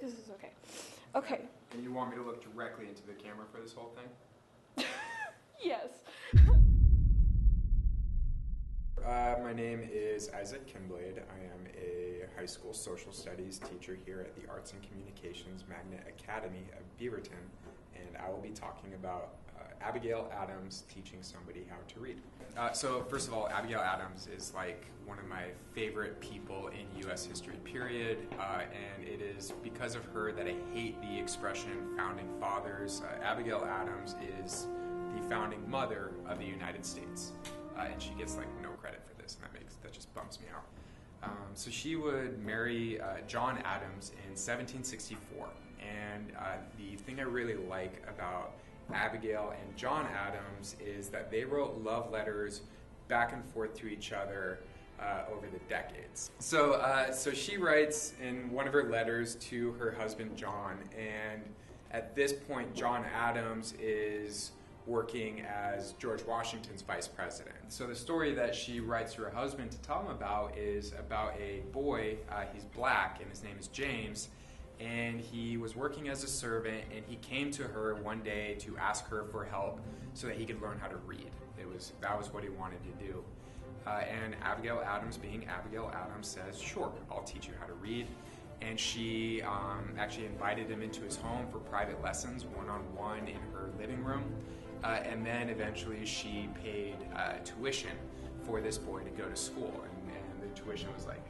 this is okay. Okay. And you want me to look directly into the camera for this whole thing? Yes. My name is Isaac Kindblade. I am a high school social studies teacher here at the Arts and Communications Magnet Academy of Beaverton, and I will be talking about Abigail Adams teaching somebody how to read. So first of all, Abigail Adams is like one of my favorite people in U.S. history, period, and it is because of her that I hate the expression founding fathers. Abigail Adams is the founding mother of the United States, and she gets like no credit for this, and that just bums me out. So she would marry John Adams in 1764, and the thing I really like about Abigail and John Adams is that they wrote love letters back and forth to each other over the decades. So she writes in one of her letters to her husband John, and at this point John Adams is working as George Washington's vice president. So the story that she writes to her husband to tell him about is about a boy, he's black, and his name is James, and he was working as a servant, and he came to her one day to ask her for help so that he could learn how to read. That was what he wanted to do. And Abigail Adams, being Abigail Adams, says, sure, I'll teach you how to read. And she actually invited him into his home for private lessons, one-on-one in her living room. And then eventually she paid tuition for this boy to go to school. And the tuition was like,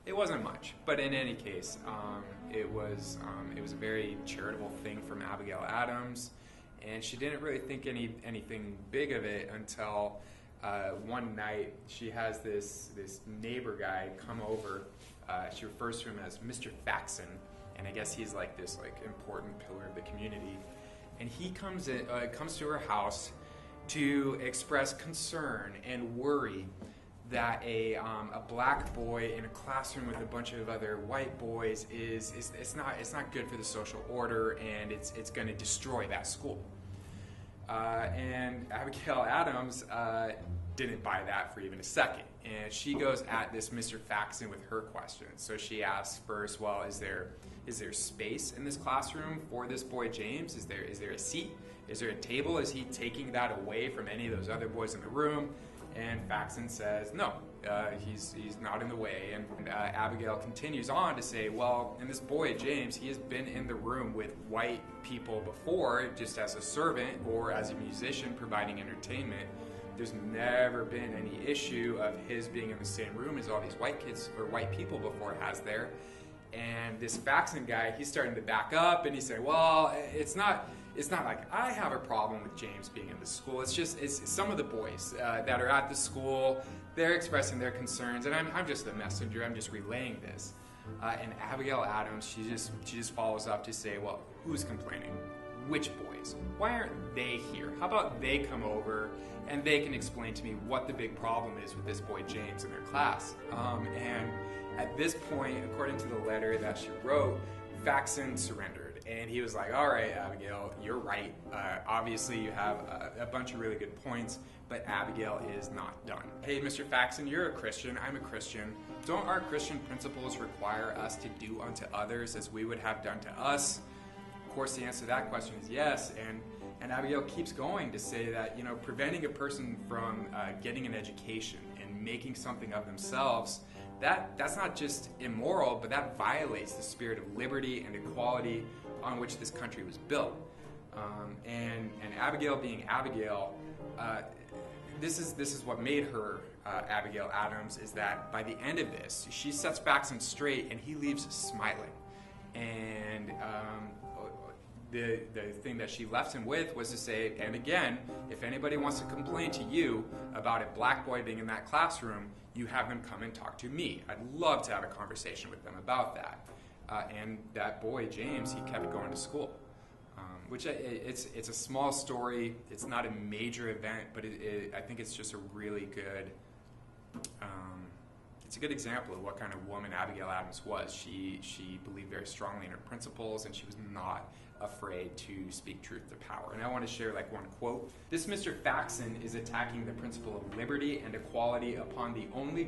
it wasn't much, but in any case, it was a very charitable thing from Abigail Adams, and she didn't really think anything big of it until one night she has this neighbor guy come over. She refers to him as Mr. Faxon, and I guess he's like this important pillar of the community. And he comes to her house to express concern and worry that a black boy in a classroom with a bunch of other white boys it's not good for the social order, and it's going to destroy that school. And Abigail Adams didn't buy that for even a second, and she goes at this Mr. Faxon with her questions. So she asks first, well, is there space in this classroom for this boy James? Is there a seat? Is there a table? Is he taking that away from any of those other boys in the room? And Faxon says, no, he's not in the way. And Abigail continues on to say, well, and this boy, James, he has been in the room with white people before, just as a servant or as a musician providing entertainment. There's never been any issue of his being in the same room as all these white kids or white people before has there. And this Faxon guy, he's starting to back up, and he's saying, well, it's not like I have a problem with James being in the school. It's some of the boys that are at the school, they're expressing their concerns, and I'm just the messenger. I'm just relaying this. And Abigail Adams, she just follows up to say, well, who's complaining? Which boys? Why aren't they here? How about they come over and they can explain to me what the big problem is with this boy James in their class? And at this point, according to the letter that she wrote, Faxon surrendered. And he was like, all right, Abigail, you're right. Obviously, you have a bunch of really good points, but Abigail is not done. Hey, Mr. Faxon, you're a Christian. I'm a Christian. Don't our Christian principles require us to do unto others as we would have done to us? Of course, the answer to that question is yes. And Abigail keeps going to say that, preventing a person from getting an education and making something of themselves, that's not just immoral, but that violates the spirit of liberty and equality on which this country was built. And Abigail being Abigail, this is what made her Abigail Adams, is that by the end of this, she sets Faxon straight and he leaves smiling. And the thing that she left him with was to say, and again, if anybody wants to complain to you about a black boy being in that classroom, you have them come and talk to me. I'd love to have a conversation with them about that. And that boy, James, he kept going to school. Which it's a small story. It's not a major event, but I think it's just a really good, it's a good example of what kind of woman Abigail Adams was. She believed very strongly in her principles, and she was not afraid to speak truth to power. And I want to share one quote. This Mr. Faxon is attacking the principle of liberty and equality upon the only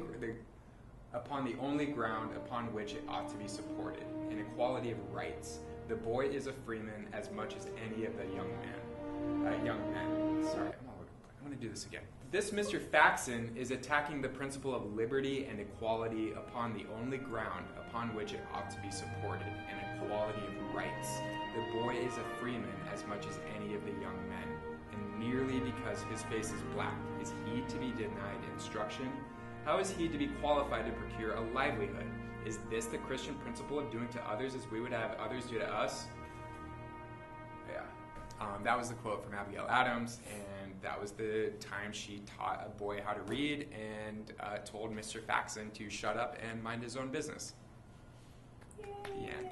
ground upon which it ought to be supported. And equality of rights. The boy is a freeman as much as any of the young men. Sorry, I'm going to do this again. This Mr. Faxon is attacking the principle of liberty and equality upon the only ground upon which it ought to be supported, an equality of rights. The boy is a freeman as much as any of the young men, and merely because his face is black, is he to be denied instruction? How is he to be qualified to procure a livelihood? Is this the Christian principle of doing to others as we would have others do to us? Yeah. That was the quote from Abigail Adams, and that was the time she taught a boy how to read and told Mr. Faxon to shut up and mind his own business. Yay. The end.